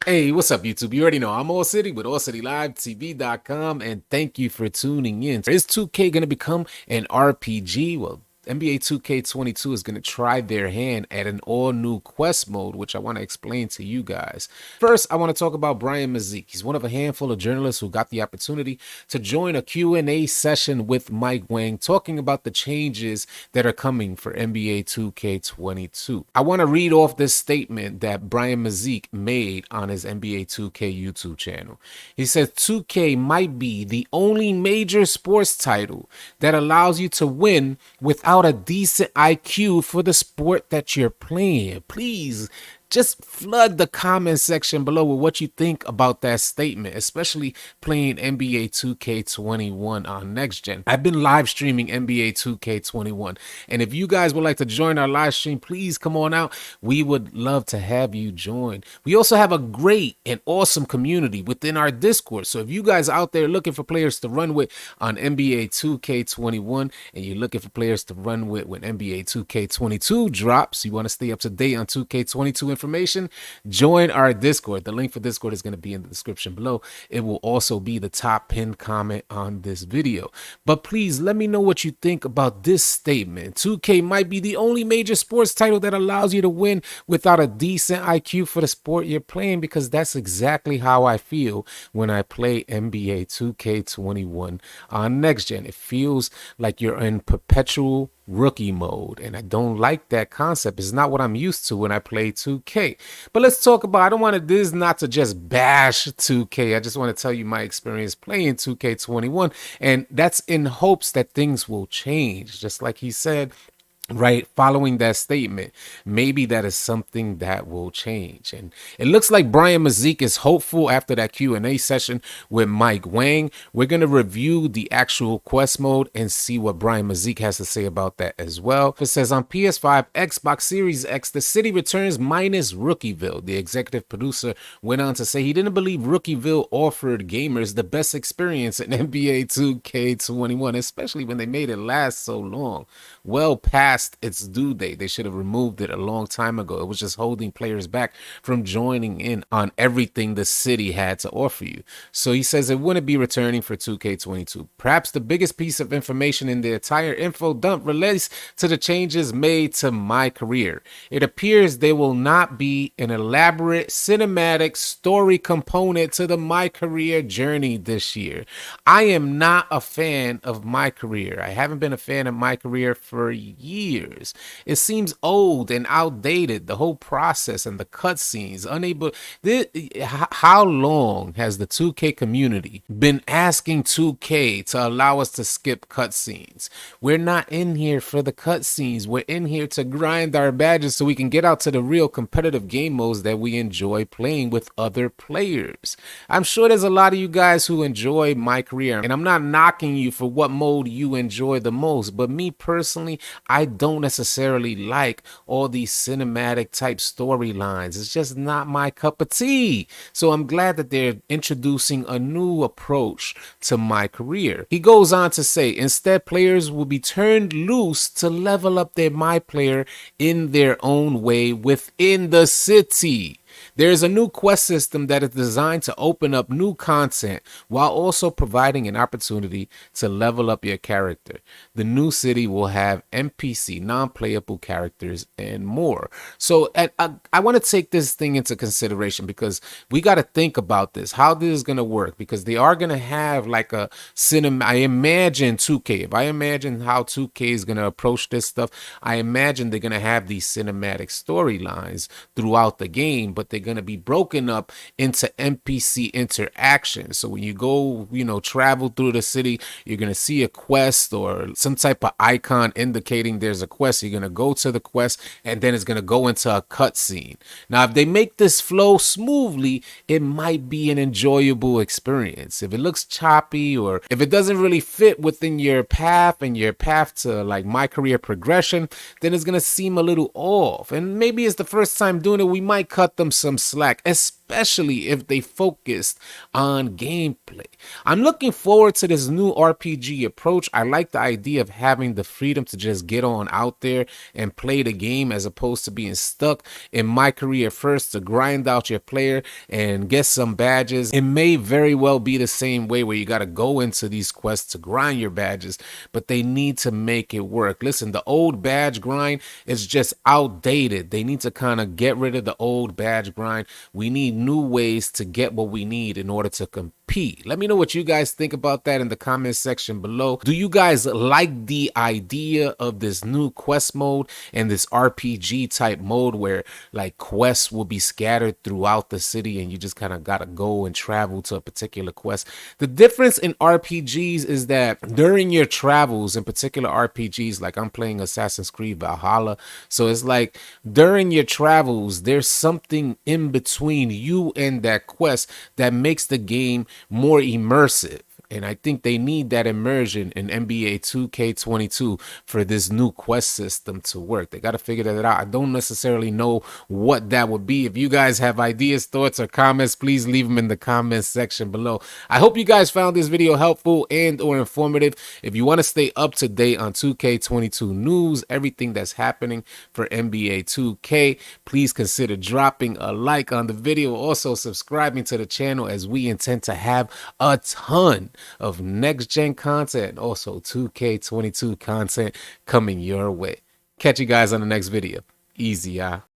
Hey, what's up, YouTube? You already know I'm AllCity with AllCityLiveTV.com, and thank you for tuning in. Is 2K going to become an RPG? Well, NBA 2K22 is going to try their hand at an all-new quest mode, which I want to explain to you guys. First, I want to talk about Brian Mazik. He's one of a handful of journalists who got the opportunity to join a Q&A session with Mike Wang, talking about the changes that are coming for NBA 2K22. I want to read off this statement that Brian Mazik made on his NBA 2K YouTube channel. He says 2K might be the only major sports title that allows you to win without a decent IQ for the sport that you're playing. Please just flood the comment section below with what you think about that statement, especially playing NBA 2K21 on Next Gen. I've been live streaming NBA 2K21, and if you guys would like to join our live stream, please come on out. We would love to have you join. We also have a great and awesome community within our Discord, so if you guys out there looking for players to run with on NBA 2K21 and you're looking for players to run with when NBA 2K22 drops, you want to stay up to date on 2K22 information, join our Discord. The link for Discord is going to be in the description below. It will also be the top pinned comment on this video. But please let me know what you think about this statement. 2K might be the only major sports title that allows you to win without a decent IQ for the sport you're playing, because that's exactly how I feel when I play NBA 2K21 on Next Gen. It feels like you're in perpetual rookie mode, and I don't like that concept. It's not what I'm used to when I play 2K. But let's talk about, I don't want to, this is not to just bash 2K. I just want to tell you my experience playing 2K21, and that's in hopes that things will change. Just like he said, right, following that statement, maybe that is something that will change. And it looks like Brian Mazik is hopeful after that Q&A session with Mike Wang. We're going to review the actual quest mode and see what Brian Mazik has to say about that as well. It says on PS5, Xbox Series X, the city returns minus Rookieville. The executive producer went on to say he didn't believe Rookieville offered gamers the best experience in NBA 2K21, especially when they made it last so long, well past its due date. They should have removed it a long time ago. It was just holding players back from joining in on everything the city had to offer you. So he says it wouldn't be returning for 2K22. Perhaps the biggest piece of information in the entire info dump relates to the changes made to MyCareer. It appears there will not be an elaborate cinematic story component to the MyCareer journey this year. I am not a fan of MyCareer. I haven't been a fan of MyCareer for years. It seems old and outdated, the whole process and the cutscenes. How long has the 2K community been asking 2K to allow us to skip cutscenes? We're not in here for the cutscenes. We're in here to grind our badges so we can get out to the real competitive game modes that we enjoy playing with other players. I'm sure there's a lot of you guys who enjoy MyCareer, and I'm not knocking you for what mode you enjoy the most, but me personally, I don't necessarily like all these cinematic type storylines. It's just not my cup of tea. So I'm glad that they're introducing a new approach to MyCareer. He goes on to say, instead, players will be turned loose to level up their MyPlayer in their own way within the city. There is a new quest system that is designed to open up new content while also providing an opportunity to level up your character. The new city will have NPC, non-playable characters, and more. So I want to take this thing into consideration, because we got to think about this, how this is going to work, because they are going to have like a cinema. I imagine 2K, if I imagine how 2K is going to approach this stuff, I imagine they're going to have these cinematic storylines throughout the game, but they're going to be broken up into NPC interactions. So when you go, travel through the city, you're going to see a quest or some type of icon indicating there's a quest. You're going to go to the quest, and then it's going to go into a cutscene. Now, if they make this flow smoothly, it might be an enjoyable experience. If it looks choppy, or if it doesn't really fit within your path and your path to like MyCareer progression, then it's going to seem a little off. And maybe it's the first time doing it. We might cut them some slack, especially especially if they focused on gameplay. I'm looking forward to this new RPG approach. I like the idea of having the freedom to just get on out there and play the game as opposed to being stuck in my career first to grind out your player and get some badges. It may very well be the same way where you got to go into these quests to grind your badges, but they need to make it work. Listen, the old badge grind is just outdated. They need to kind of get rid of the old badge grind. We need new ways to get what we need in order to compete. Let me know what you guys think about that in the comment section below. Do you guys like the idea of this new quest mode and this RPG type mode where like quests will be scattered throughout the city and you just kind of got to go and travel to a particular quest? The difference in RPGs is that during your travels, in particular RPGs, like I'm playing Assassin's Creed Valhalla, so it's like during your travels, there's something in between you and that quest that makes the game more immersive. And I think they need that immersion in NBA 2K22 for this new quest system to work. They got to figure that out. I don't necessarily know what that would be. If you guys have ideas, thoughts, or comments, please leave them in the comments section below. I hope you guys found this video helpful and or informative. If you want to stay up to date on 2K22 news, everything that's happening for NBA 2K, please consider dropping a like on the video. Also subscribing to the channel as we intend to have a ton of next gen content, also 2K22 content coming your way. Catch you guys on the next video. Easy, y'all.